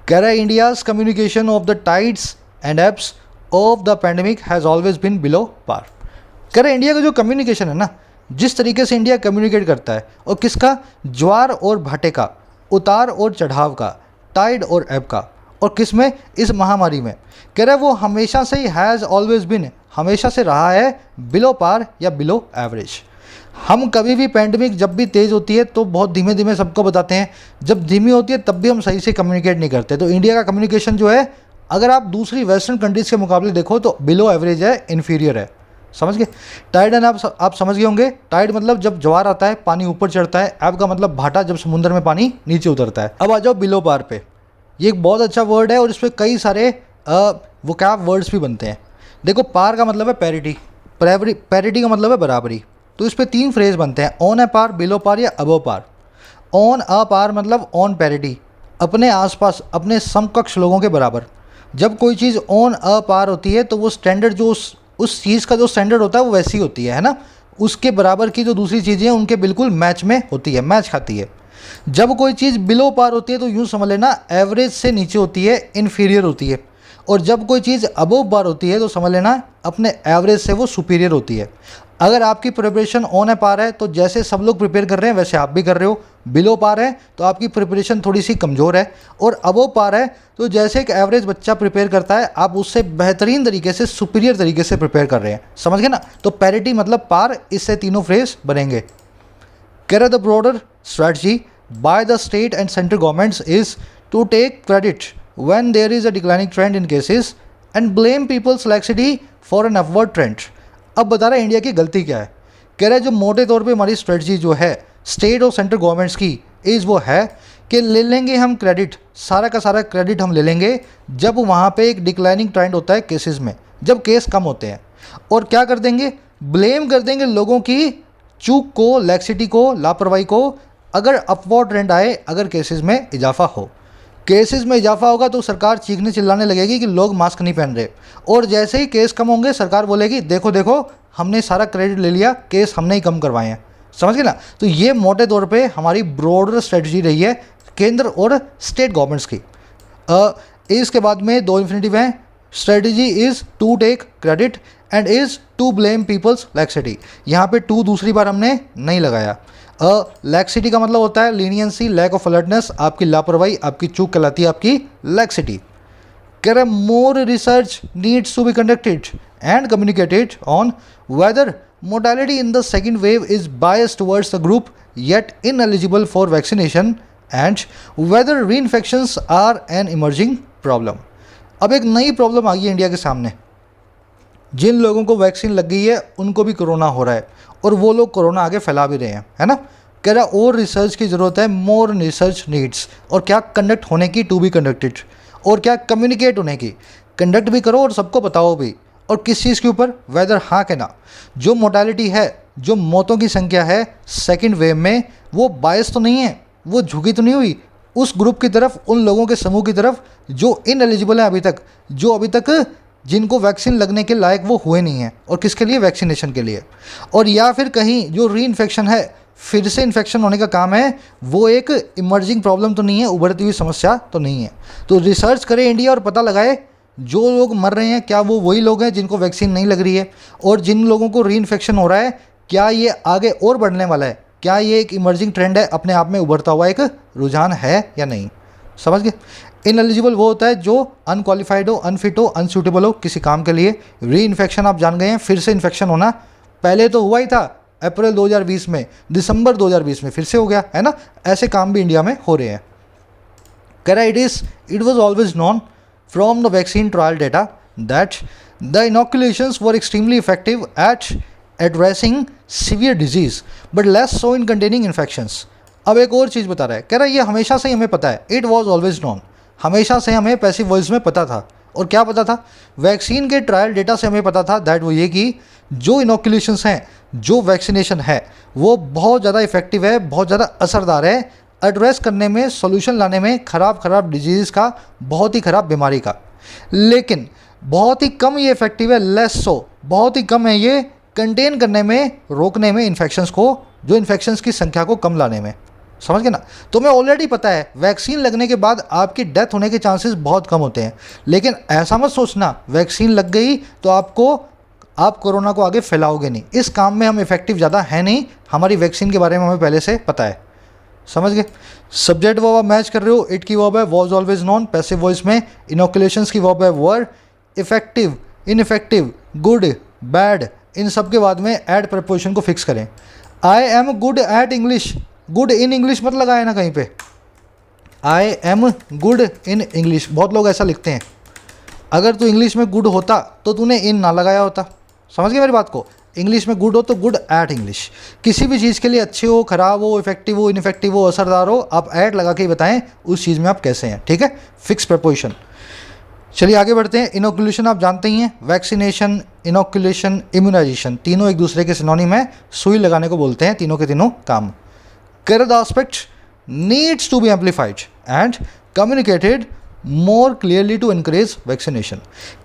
कह रहा है India's communication of the tides and ebbs of the pandemic has always been below par. कह रहा है इंडिया का जो कम्युनिकेशन है ना, जिस तरीके से इंडिया कम्युनिकेट करता है, और किसका, ज्वार और भाटे का, उतार और चढ़ाव का, टाइड और एब का, और किस में, इस महामारी में। कह रहा है वो हमेशा से ही हैज़ ऑलवेज बिन, हमेशा से रहा है बिलो पार या बिलो एवरेज। हम कभी भी पैंडमिक जब भी तेज़ होती है तो बहुत धीमे धीमे सबको बताते हैं, जब धीमी होती है तब भी हम सही से कम्युनिकेट नहीं करते। तो इंडिया का कम्युनिकेशन जो है, अगर आप दूसरी वेस्टर्न कंट्रीज़ के मुकाबले देखो तो बिलो एवरेज है, इन्फीरियर है। समझ गए। टाइड एंड आप समझ गए होंगे। टाइड मतलब जब ज्वार आता है, पानी ऊपर चढ़ता है। एब का मतलब भाटा, जब समुद्र में पानी नीचे उतरता है। अब आ जाओ बिलो पार पे। ये एक बहुत अच्छा वर्ड है और इस पर कई सारे वोकैब वर्ड्स भी बनते हैं। देखो, पार का मतलब है पैरिटी, पैरिटी का मतलब है बराबरी। तो इस पर 3 फ्रेज बनते हैं, on A par, below par या अबव पार। ऑन अ पार मतलब ऑन पैरिटी, अपने आसपास, अपने समकक्ष लोगों के बराबर। जब कोई चीज़ ऑन अ पार होती है तो वो स्टैंडर्ड जो उस चीज़ का जो स्टैंडर्ड होता है वो वैसी होती है ना, उसके बराबर की जो दूसरी चीज़ें हैं उनके बिल्कुल मैच में होती है, मैच खाती है। जब कोई चीज़ बिलो पार होती है तो यूँ समझ लेना एवरेज से नीचे होती है, इन्फीरियर होती है। और जब कोई चीज़ अबव पार होती है तो समझ लेना अपने एवरेज से वो सुपीरियर होती है। अगर आपकी प्रिपरेशन ऑन ए पार है तो जैसे सब लोग प्रिपेयर कर रहे हैं वैसे आप भी कर रहे हो। बिलो पार है तो आपकी प्रिपरेशन थोड़ी सी कमज़ोर है। और अबव पार है तो जैसे एक एवरेज बच्चा प्रिपेयर करता है, आप उससे बेहतरीन तरीके से, सुपीरियर तरीके से प्रिपेयर कर रहे हैं। समझ गए ना। तो पैरिटी मतलब पार, इससे तीनों फ्रेज बनेंगे। कह रहे the broader strategy by the state and central governments is to take credit when there is a declining trend in cases and blame people's laxity for an upward trend. अब बता रहा है इंडिया की गलती क्या है। कह रहा है जो मोटे तौर पे हमारी स्ट्रेटजी जो है स्टेट और सेंट्रल गवर्नमेंट्स की इज़ वो है कि ले लेंगे हम क्रेडिट, सारा का सारा क्रेडिट हम ले लेंगे जब वहाँ पे एक डिक्लाइनिंग ट्रेंड होता है केसेस में, जब केस कम होते हैं। और क्या कर देंगे, ब्लेम कर देंगे लोगों की चूक को, लैक्सिटी को, लापरवाही को, अगर अपवर्ड ट्रेंड आए, अगर केसेस में इजाफा हो। केसेस में इजाफा होगा तो सरकार चीखने चिल्लाने लगेगी कि लोग मास्क नहीं पहन रहे। और जैसे ही केस कम होंगे सरकार बोलेगी देखो देखो हमने सारा क्रेडिट ले लिया, केस हमने ही कम करवाए हैं। समझ गए ना। तो ये मोटे तौर पे हमारी ब्रॉडर स्ट्रेटजी रही है केंद्र और स्टेट गवर्नमेंट्स की। इसके बाद में 2 इन्फिनेटिव हैं। Strategy is to take credit and is to blame people's laxity. यहाँ पे टू दूसरी बार हमने नहीं लगाया। लैक्सिटी का मतलब होता है लीनियंसी, लैक ऑफ अलर्टनेस, आपकी लापरवाही, आपकी चूक कहलाती है आपकी लैक्सिटी। कह रहे more research needs to be conducted and communicated on whether mortality in the second wave is biased towards the group yet ineligible for vaccination and whether re infections are an emerging problem. अब एक नई problem आ गई है India के सामने। जिन लोगों को vaccine लग गई है उनको भी कोरोना हो रहा है और वो लोग कोरोना आगे फैला भी रहे हैं, है ना। कह रहा और रिसर्च की ज़रूरत है, मोर रिसर्च नीड्स। और क्या कंडक्ट होने की, टू बी कंडक्टेड। और क्या कम्युनिकेट होने की, कंडक्ट भी करो और सबको बताओ भी। और किस चीज़ के ऊपर, वेदर, हाँ के ना। जो मोर्टेलिटी है, जो मौतों की संख्या है सेकेंड वेव में, वो बायस तो नहीं है, वो झुकी तो नहीं हुई उस ग्रुप की तरफ, उन लोगों के समूह की तरफ जो इनएलिजिबल है अभी तक, जो अभी तक जिनको वैक्सीन लगने के लायक वो हुए नहीं हैं। और किसके लिए, वैक्सीनेशन के लिए। और या फिर कहीं जो री इन्फेक्शन है, फिर से इन्फेक्शन होने का काम है, वो एक इमर्जिंग प्रॉब्लम तो नहीं है, उभरती हुई समस्या तो नहीं है। तो रिसर्च करे इंडिया और पता लगाए जो लोग मर रहे हैं क्या वो वही लोग हैं जिनको वैक्सीन नहीं लग रही है। और जिन लोगों को री इन्फेक्शन हो रहा है क्या ये आगे और बढ़ने वाला है, क्या ये एक इमर्जिंग ट्रेंड है, अपने आप में उभरता हुआ एक रुझान है या नहीं। समझ गए। इनएलिजिबल वो होता है जो अनक्वालिफाइड हो, अनफिट हो, अनसूटेबल हो किसी काम के लिए। री इन्फेक्शन आप जान गए हैं, फिर से इन्फेक्शन होना। पहले तो हुआ ही था अप्रैल 2020 में, दिसंबर 2020 में फिर से हो गया, है ना। ऐसे काम भी इंडिया में हो रहे हैं। कह रहा it was always known from the vaccine trial data that the inoculations were extremely effective at addressing severe disease but less so in containing infections. अब एक और चीज़ बता रहा है। कह रहा है ये हमेशा से ही हमें पता है, इट वॉज ऑलवेज नॉन, हमेशा से हमें पैसिव वॉइस में पता था। और क्या पता था, वैक्सीन के ट्रायल डेटा से हमें पता था दैट वो ये कि जो इनोकुलेशंस हैं, जो वैक्सीनेशन है वो बहुत ज़्यादा इफेक्टिव है, बहुत ज़्यादा असरदार है एड्रेस करने में, सॉल्यूशन लाने में ख़राब डिजीज़ का, बहुत ही ख़राब बीमारी का। लेकिन बहुत ही कम ये इफेक्टिव है, लेस सो, बहुत ही कम है ये कंटेन करने में, रोकने में इन्फेक्शंस को, जो इन्फेक्शंस की संख्या को कम लाने में। समझ गए ना। तुम्हें ऑलरेडी पता है वैक्सीन लगने के बाद आपकी डेथ होने के चांसेस बहुत कम होते हैं, लेकिन ऐसा मत सोचना वैक्सीन लग गई तो आप कोरोना को आगे फैलाओगे नहीं। इस काम में हम इफेक्टिव ज़्यादा है नहीं, हमारी वैक्सीन के बारे में हमें पहले से पता है। समझ गए। सब्जेक्ट वर्ब आप मैच कर रहे हो, इट की वर्ब है was always non, passive voice में। इनोकुलेशंस की वर्ब है वर। इफेक्टिव, इनइफेक्टिव, गुड, बैड, इन सब के बाद में ऐड प्रपोजिशन को फिक्स करें। I am good at English, good in English मत लगाए ना कहीं पे। I am good in English, बहुत लोग ऐसा लिखते हैं। अगर तू इंग्लिश में गुड होता तो तूने इन ना लगाया होता। समझ गए मेरी बात को। इंग्लिश में गुड हो तो गुड एट इंग्लिश। किसी भी चीज़ के लिए अच्छे हो, खराब हो, इफेक्टिव हो, इनइफेक्टिव हो, असरदार हो, आप ऐड लगा के ही बताएं उस चीज़ में आप कैसे हैं। ठीक है, फिक्स प्रपोजिशन। चलिए आगे बढ़ते हैं। इनोकुलेशन आप जानते ही हैं, वैक्सीनेशन, इनोकुलेशन, इम्यूनाइजेशन, तीनों एक दूसरे के सिनोनिम है, सुई लगाने को बोलते हैं तीनों के तीनों काम। Current aspect needs to be amplified and communicated more clearly to encourage vaccination।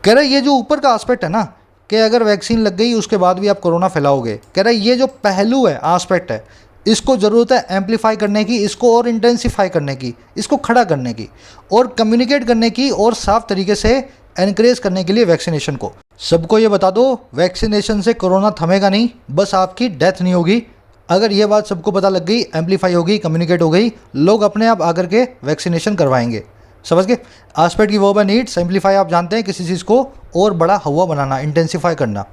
कह रहा है ये जो ऊपर का एस्पेक्ट है ना कि अगर वैक्सीन लग गई उसके बाद भी आप कोरोना फैलाओगे, कह रहा है ये जो पहलू है, एस्पेक्ट है, इसको ज़रूरत है एम्पलीफाई करने की, इसको और इंटेंसिफाई करने की, इसको खड़ा करने की और कम्युनिकेट करने की और साफ तरीके से एनकरेज करने के लिए वैक्सीनेशन को। सबको ये बता दो वैक्सीनेशन से कोरोना थमेगा नहीं, बस आपकी डेथ नहीं होगी। अगर ये बात सबको पता लग गई, एम्पलीफाई हो गई, कम्युनिकेट हो गई, लोग अपने आप आकर के वैक्सीनेशन करवाएंगे। समझ गए। एस्पेक्ट की वर्ब है नीड। सिंप्लीफाई आप जानते हैं किसी चीज़ को और बड़ा हुआ बनाना, इंटेंसिफाई करना।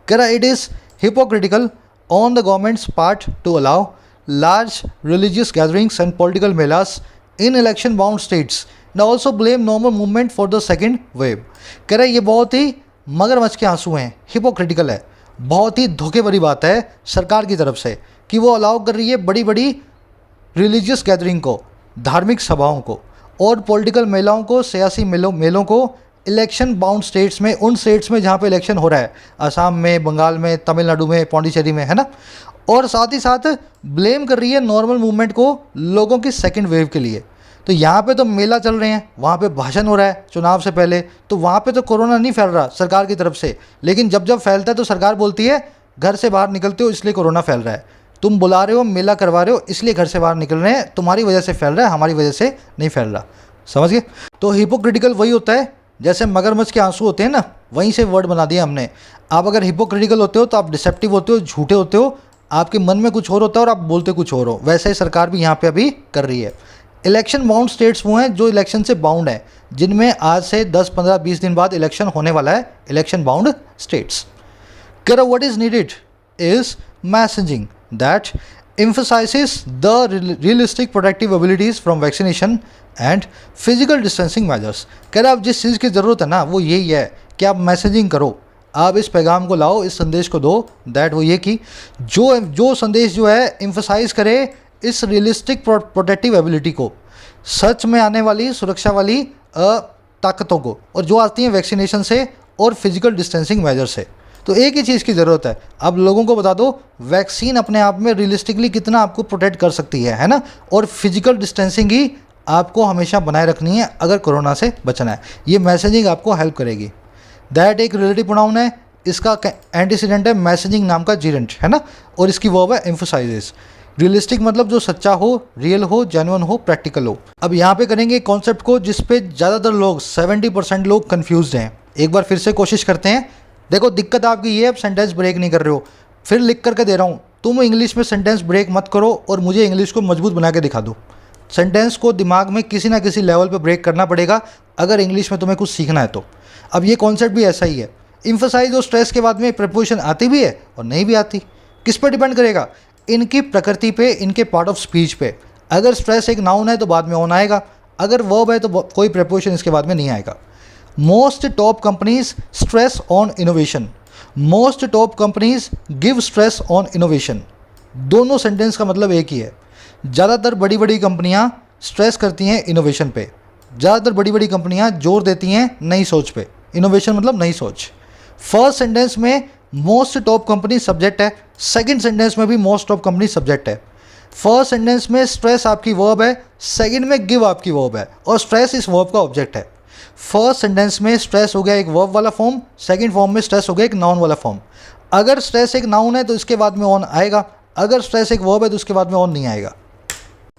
कह रहा it is hypocritical on the governments part two allow large religious gatherings and political MELAS in election bound states and also blame normal movement for the second wave. कह रहा है ये बहुत ही मगरमच्छ के आंसू हैं, हिपोक्रिटिकल है, बहुत ही धोखे भरी बात है सरकार की तरफ से कि वो अलाउ कर रही है बड़ी बड़ी रिलीजियस गैदरिंग को, धार्मिक सभाओं को और पॉलिटिकल मेलों को, सियासी मेलों को इलेक्शन बाउंड स्टेट्स में, उन स्टेट्स में जहाँ पे इलेक्शन हो रहा है, असम में, बंगाल में, तमिलनाडु में, पौंडीचेरी में, है ना। और साथ ही साथ ब्लेम कर रही है नॉर्मल मूवमेंट को लोगों की सेकेंड वेव के लिए। तो यहाँ पे तो मेला चल रहे हैं, वहाँ पे भाषण हो रहा है चुनाव से पहले, तो वहाँ पे तो कोरोना नहीं फैल रहा सरकार की तरफ से, लेकिन जब जब फैलता है तो सरकार बोलती है घर से बाहर निकलते हो इसलिए कोरोना फैल रहा है, तुम बुला रहे हो, मेला करवा रहे हो, इसलिए घर से बाहर निकल रहे हैं, तुम्हारी वजह से फैल रहा है, हमारी वजह से नहीं फैल रहा। समझ गए। तो हिपोक्रिटिकल वही होता है जैसे मगरमच्छ के आंसू होते हैं ना, वहीं से वर्ड बना दिया हमने। आप अगर हिपोक्रिटिकल होते हो तो आप डिसेप्टिव होते हो, झूठे होते हो, आपके मन में कुछ और होता है और आप बोलते कुछ और हो। वैसे ही सरकार भी यहाँ पे अभी कर रही है। इलेक्शन बाउंड स्टेट्स वो हैं जो इलेक्शन से बाउंड हैं, जिनमें आज से 10, 15, 20 दिन बाद इलेक्शन होने वाला है, इलेक्शन बाउंड स्टेट्स। कर what is needed is messaging that emphasizes the realistic protective abilities from vaccination and physical distancing measures। कह रहा अब जिस चीज़ की ज़रूरत है ना वो यही है कि आप मैसेजिंग करो, आप इस पैगाम को लाओ, इस संदेश को दो, दैट वो ये कि जो संदेश जो है एम्फसाइज करे इस रियलिस्टिक प्रोटेक्टिव एबिलिटी को, सच में आने वाली सुरक्षा वाली ताकतों को, और जो आती हैं वैक्सीनेशन से और फिजिकल डिस्टेंसिंग मेजर से। तो एक ही चीज़ की ज़रूरत है, अब लोगों को बता दो वैक्सीन अपने आप में रियलिस्टिकली कितना आपको प्रोटेक्ट कर सकती है ना, और फिजिकल डिस्टेंसिंग ही आपको हमेशा बनाए रखनी है अगर कोरोना से बचना है। ये मैसेजिंग आपको हेल्प करेगी। दैट एक रिलेटिव प्रोनाउन है, इसका एंटीसीडेंट है मैसेजिंग नाम का जीरेंट, है ना, और इसकी वर्ब है एम्फसाइजेस। रियलिस्टिक मतलब जो सच्चा हो, रियल हो, जेन्युइन हो, प्रैक्टिकल हो। अब यहाँ पे करेंगे कॉन्सेप्ट को जिस पे ज़्यादातर लोग 70% लोग कन्फ्यूज्ड हैं। एक बार फिर से कोशिश करते हैं। देखो दिक्कत आपकी ये है, सेंटेंस ब्रेक नहीं कर रहे हो, फिर लिख करके दे रहा हूँ, तुम इंग्लिश में सेंटेंस ब्रेक मत करो और मुझे इंग्लिश को मजबूत बना के दिखा दो। सेंटेंस को दिमाग में किसी ना किसी लेवल पे ब्रेक करना पड़ेगा अगर इंग्लिश में तुम्हें कुछ सीखना है तो। अब ये कॉन्सेप्ट भी ऐसा ही है। इम्फसाइज और स्ट्रेस के बाद में प्रीपोजिशन आती भी है और नहीं भी आती, किस पर डिपेंड करेगा? इनकी प्रकृति पे, इनके पार्ट ऑफ स्पीच पे। अगर स्ट्रेस एक नाउन है तो बाद में ऑन आएगा, अगर वर्ब है तो कोई प्रीपोजिशन इसके बाद में नहीं आएगा। Most top companies stress on innovation, most top companies give stress on innovation. दोनों सेंटेंस का मतलब एक ही है। ज़्यादातर बड़ी बड़ी कंपनियां स्ट्रेस करती हैं इनोवेशन पे, ज़्यादातर बड़ी बड़ी कंपनियां जोर देती हैं नई सोच पे। इनोवेशन मतलब नई सोच। फर्स्ट सेंटेंस में मोस्ट टॉप कंपनी सब्जेक्ट है, सेकंड सेंटेंस में भी मोस्ट टॉप कंपनी सब्जेक्ट है। फर्स्ट सेंटेंस में स्ट्रेस आपकी वर्ब है, सेकंड में गिव आपकी वर्ब है और स्ट्रेस इस वर्ब का ऑब्जेक्ट है। फर्स्ट सेंटेंस में स्ट्रेस हो गया एक वर्ब वाला फॉर्म, सेकंड फॉर्म में स्ट्रेस हो गया एक नाउन वाला फॉर्म। अगर स्ट्रेस एक नाउन है तो इसके बाद में ऑन आएगा, अगर स्ट्रेस एक वर्ब है तो उसके बाद में ऑन नहीं आएगा।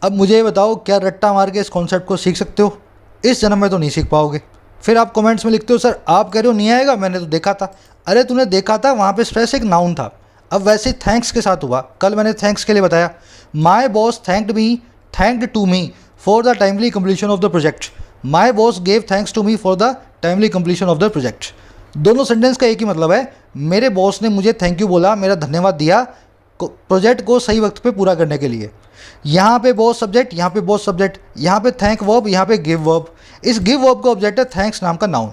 अब मुझे ये बताओ, क्या रट्टा मार के इस कॉन्सेप्ट को सीख सकते हो? इस जन्म में तो नहीं सीख पाओगे। फिर आप कमेंट्स में लिखते हो सर आप कह रहे हो नहीं आएगा, मैंने तो देखा था। अरे तूने देखा था, वहाँ पे स्ट्रेस एक नाउन था। अब वैसे थैंक्स के साथ हुआ, कल मैंने थैंक्स के लिए बताया, my boss thanked to me for the timely completion of the project. My boss gave thanks to me for the timely completion of the project. दोनों सेंटेंस का एक ही मतलब है, मेरे बॉस ने मुझे थैंक यू बोला, मेरा धन्यवाद दिया प्रोजेक्ट को सही वक्त पे पूरा करने के लिए। यहाँ पे बॉस सब्जेक्ट, यहाँ पे बॉस सब्जेक्ट, यहाँ पे थैंक वर्ब, यहाँ पे गिव वर्ब। इस गिव वर्ब का ऑब्जेक्ट है थैंक्स नाम का नाउन।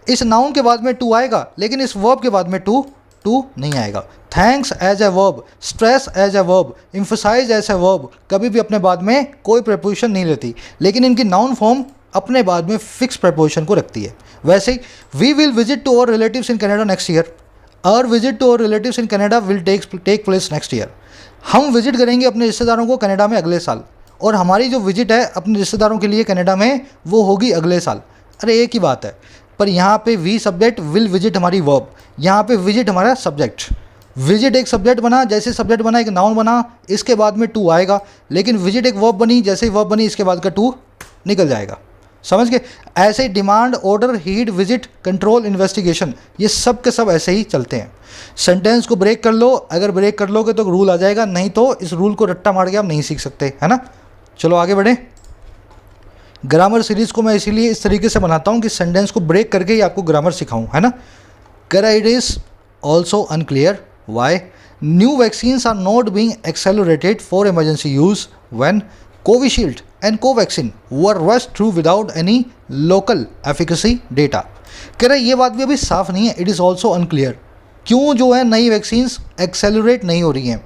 इस नाउन के बाद में टू आएगा, लेकिन इस वर्ब के बाद में टू नहीं आएगा। Thanks as a verb, stress as a verb, emphasise as a verb कभी भी अपने बाद में कोई प्रेपोजिशन नहीं लेती, लेकिन इनकी नाउन फॉर्म अपने बाद में फिक्स प्रेपोजिशन को रखती है। वैसे ही we will visit to our relatives in Canada next year. Our visit to our relatives in Canada will take place next year. हम विजिट करेंगे अपने रिश्तेदारों को कनाडा में अगले साल, और हमारी जो विजिट है अपने रिश्तेदारों के लिए कनाडा में वो होगी अगले साल। अरे एक ही बात है, पर यहाँ पे वी सब्जेक्ट, विल विजिट हमारी वर्ब, यहाँ पे विजिट हमारा सब्जेक्ट। विजिट एक सब्जेक्ट बना, जैसे सब्जेक्ट बना एक नाउन बना, इसके बाद में टू आएगा, लेकिन विजिट एक वर्ब बनी, जैसे ही वर्ब बनी इसके बाद का टू निकल जाएगा। समझ गए? ऐसे ही demand, order, heed, visit, control, investigation, ये सब के सब ऐसे ही चलते हैं। सेंटेंस को ब्रेक कर लो, अगर ब्रेक कर लोगे तो रूल आ जाएगा, नहीं तो इस रूल को रट्टा मार के आप नहीं सीख सकते, है ना। चलो आगे बढ़ें। ग्रामर सीरीज़ को मैं इसीलिए इस तरीके से बनाता हूँ कि सेंटेंस को ब्रेक करके ही आपको ग्रामर सिखाऊँ, है ना। It is also unclear why new vaccines are not being accelerated for emergency use when Covishield and Covaxin were rushed through without any local efficacy data। कह रहा है ये बात भी अभी साफ नहीं है, इट इज़ ऑल्सो अनक्लियर, क्यों जो है नई वैक्सीन्स एक्सेलरेट नहीं हो रही हैं,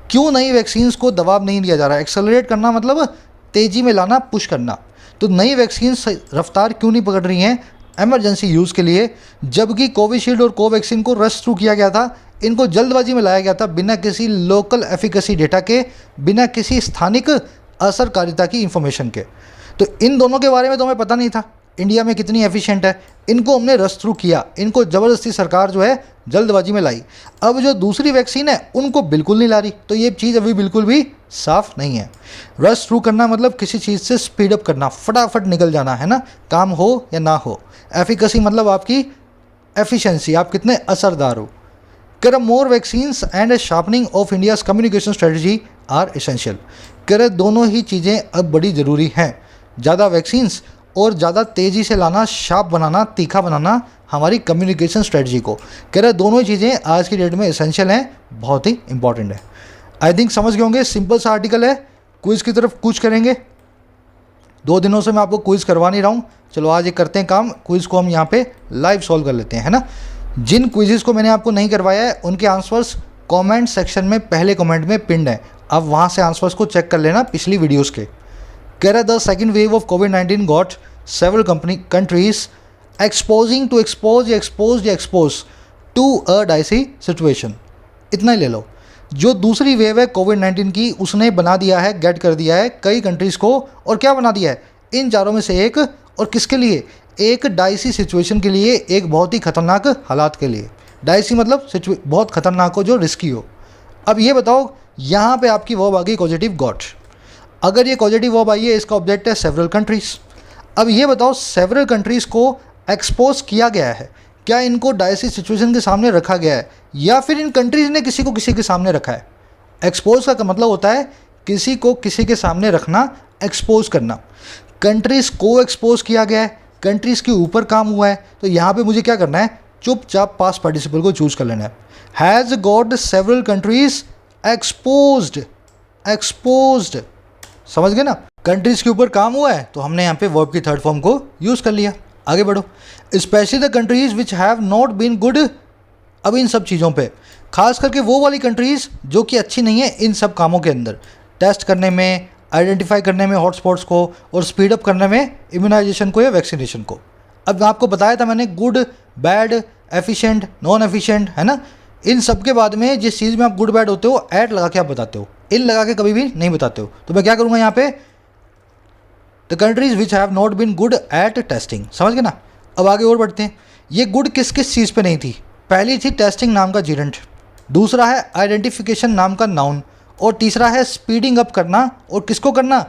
क्यों नई वैक्सीन्स को दबाव नहीं दिया जा रहा है। एक्सेलरेट करना मतलब तेज़ी में लाना, पुश करना। तो नई वैक्सीन्स रफ्तार क्यों नहीं पकड़ रही हैं एमरजेंसी यूज़ के लिए, जबकि कोविशील्ड और कोवैक्सीन को रश थ्रू किया गया था, इनको जल्दबाजी में लाया गया था बिना किसी लोकल एफिकेसी डेटा के, बिना किसी स्थानिक असरकारिता की इंफॉर्मेशन के। तो इन दोनों के बारे में तो हमें पता नहीं था इंडिया में कितनी एफिशिएंट है, इनको हमने रश थ्रू किया, इनको ज़बरदस्ती सरकार जो है जल्दबाजी में लाई। अब जो दूसरी वैक्सीन है उनको बिल्कुल नहीं ला रही, तो ये चीज़ अभी बिल्कुल भी साफ़ नहीं है। रश थ्रू करना मतलब किसी चीज़ से स्पीड अप करना, फटाफट निकल जाना, है ना, काम हो या ना हो। एफिकेसी मतलब आपकी एफिशिएंसी, आप कितने असरदार हो। कर more vaccines and a sharpening of India's communication strategy are essential. कर दोनों ही चीज़ें अब बड़ी ज़रूरी हैं, ज़्यादा वैक्सीन्स और ज़्यादा तेज़ी से लाना, शार्प बनाना, तीखा बनाना हमारी कम्युनिकेशन स्ट्रेटजी को। कह रहे दोनों ही चीज़ें आज की डेट में एसेंशियल हैं, बहुत ही इंपॉर्टेंट है। आई थिंक समझ गए होंगे, सिंपल सा आर्टिकल है। क्विज़ की तरफ कुछ करेंगे, 2 दिनों से मैं आपको क्विज़ करवा नहीं रहा हूँ। चलो आज ये करते हैं काम, क्विज़ को हम यहाँ पे लाइव सॉल्व कर लेते हैं, है ना। जिन क्विज़ को मैंने आपको नहीं करवाया है उनके आंसर्स कमेंट सेक्शन में पहले कमेंट में पिंड है, आप वहाँ से आंसर्स को चेक कर लेना पिछली वीडियोस के। कह रहा द सेकेंड वेव ऑफ कोविड-19 got several countries expose to a dicey situation. इतना ही ले लो, जो दूसरी वेव है कोविड-19 की उसने बना दिया है, गेट कर दिया है कई कंट्रीज़ को, और क्या बना दिया है, इन चारों में से एक, और किसके लिए, एक डाइसी सिचुएशन के लिए, एक बहुत ही खतरनाक हालात के लिए। डाइसी मतलब बहुत खतरनाक हो, जो रिस्की हो। अब ये बताओ, यहाँ पे आपकी वर्ब आ गई पॉजिटिव गॉट। अगर ये पॉजिटिव वर्ब आई है, इसका ऑब्जेक्ट है सेवरल कंट्रीज़। अब ये बताओ, सेवरल कंट्रीज़ को एक्सपोज किया गया है, क्या इनको डाइसी सिचुएशन के सामने रखा गया है, या फिर इन कंट्रीज़ ने किसी को किसी के सामने रखा है। एक्सपोज का मतलब होता है किसी को किसी के सामने रखना, एक्सपोज करना। कंट्रीज़ को एक्सपोज किया गया है, कंट्रीज़ के ऊपर काम हुआ है, तो यहाँ पे मुझे क्या करना है, चुपचाप पास्ट पार्टिसिपल को चूज कर लेना है। Has got several countries exposed, समझ गए ना, कंट्रीज़ के ऊपर काम हुआ है, तो हमने यहाँ पे वर्ब की थर्ड फॉर्म को यूज़ कर लिया। आगे बढ़ो। Specially the countries which have not been good. अब इन सब चीज़ों पे खास करके वो वाली कंट्रीज़ जो कि अच्छी नहीं है इन सब कामों के अंदर, टेस्ट करने में, आइडेंटिफाई करने में हॉटस्पॉट्स को, और स्पीड अप करने में इम्यूनाइजेशन को या वैक्सीनेशन को। अब आपको बताया था मैंने, good, bad, efficient, non efficient, है ना। इन सब के बाद में जिस चीज़ में आप गुड बैड होते हो, एट लगा के आप बताते हो, इन लगा के कभी भी नहीं बताते हो। तो मैं क्या करूँगा यहाँ पे, the countries which have not been good at testing. समझ गए ना। अब आगे और बढ़ते हैं। ये गुड किस किस चीज़ पे नहीं थी। पहली थी टेस्टिंग नाम का जीरेंट, दूसरा है आइडेंटिफिकेशन नाम का नाउन, और तीसरा है स्पीडिंग अप करना। और किसको करना?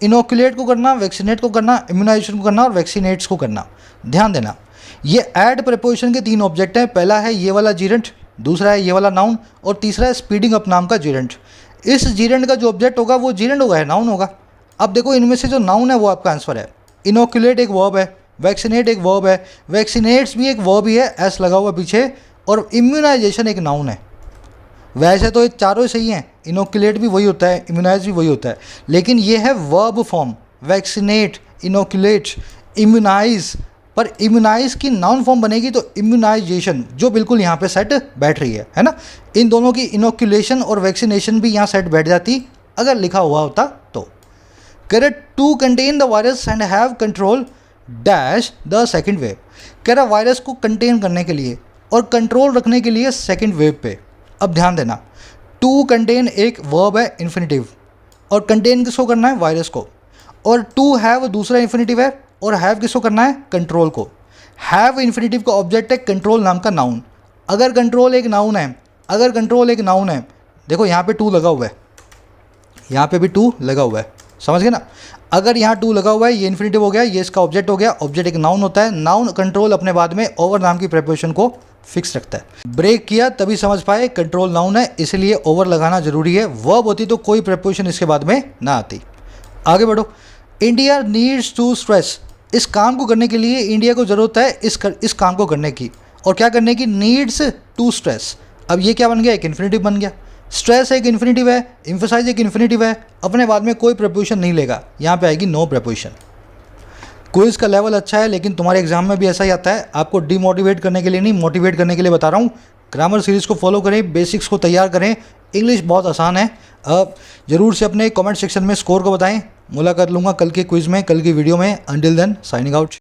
इनोकुलेट को करना, वैक्सीनेट को करना, इम्यूनाइजेशन को करना और वैक्सीनेट्स को करना। ध्यान देना, ये ऐड प्रीपोजिशन के 3 ऑब्जेक्ट हैं। पहला है ये वाला जीरेंट, दूसरा है ये वाला नाउन और तीसरा है स्पीडिंग अप नाम का जीरेंट। इस जीरेंट का जो ऑब्जेक्ट होगा वो जीरेंट होगा, नाउन होगा। अब देखो इनमें से जो नाउन है वो आपका आंसर है। इनोकुलेट एक वर्ब है, वैक्सीनेट एक वर्ब है, वैक्सीनेट्स भी एक वर्ब ही है, एस लगा हुआ पीछे, और इम्यूनाइजेशन एक नाउन है। वैसे तो ये चारों सही हैं, इनोकुलेट भी वही होता है, इम्यूनाइज भी वही होता है, लेकिन ये है verb form, vaccinate, inoculate, immunise. पर इम्यूनाइज की नाउन फॉर्म बनेगी तो इम्यूनाइजेशन, जो बिल्कुल यहाँ पे सेट बैठ रही है ना। इन दोनों की इनोकुलेशन और वैक्सीनेशन भी यहाँ सेट बैठ जाती अगर लिखा हुआ होता तो। Correct, to contain the virus and have control dash the second wave. कह रहा वायरस को कंटेन करने के लिए और कंट्रोल रखने के लिए सेकेंड वेव पे। अब ध्यान देना, टू कंटेन एक वर्ब है इन्फिनिटिव, और कंटेन किसको करना है? वायरस को। और टू हैव दूसरा इन्फिनिटिव है, और हैव किसको करना है? कंट्रोल को। हैव इन्फिनिटिव का ऑब्जेक्ट है कंट्रोल नाम का नाउन। अगर कंट्रोल एक नाउन है, देखो यहाँ पे टू लगा हुआ है, यहाँ पे भी टू लगा हुआ है, समझ गए ना। अगर यहाँ टू लगा हुआ है, ये इन्फिनिटिव हो गया, ये इसका ऑब्जेक्ट हो गया। ऑब्जेक्ट एक नाउन होता है, नाउन कंट्रोल अपने बाद में ओवर नाम की प्रीपोजिशन को फिक्स रखता है। ब्रेक किया तभी समझ पाए कंट्रोल नाउन है, इसलिए ओवर लगाना जरूरी है। वर्ब होती तो कोई प्रीपोजिशन इसके बाद में ना आती। आगे बढ़ो। India needs to stress. इस काम को करने के लिए इंडिया को ज़रूरत है इस काम को करने की, और क्या करने की? Needs to stress. अब ये क्या बन गया? एक इन्फिनिटिव बन गया। स्ट्रेस एक इन्फिनिटिव है, एम्फसाइज एक इन्फिनिटिव है, अपने बाद में कोई प्रीपोजिशन नहीं लेगा, यहाँ पे आएगी नो प्रीपोजिशन। क्विज़ का लेवल अच्छा है, लेकिन तुम्हारे एग्जाम में भी ऐसा ही आता है। आपको डिमोटिवेट करने के लिए नहीं, मोटिवेट करने के लिए बता रहा हूँ। ग्रामर सीरीज़ को फॉलो करें, बेसिक्स को तैयार करें। इंग्लिश बहुत आसान है। अब ज़रूर से अपने कमेंट सेक्शन में स्कोर को बताएं। मुलाकात लूँगा कल के क्विज़ में, कल की वीडियो में। Until then signing out.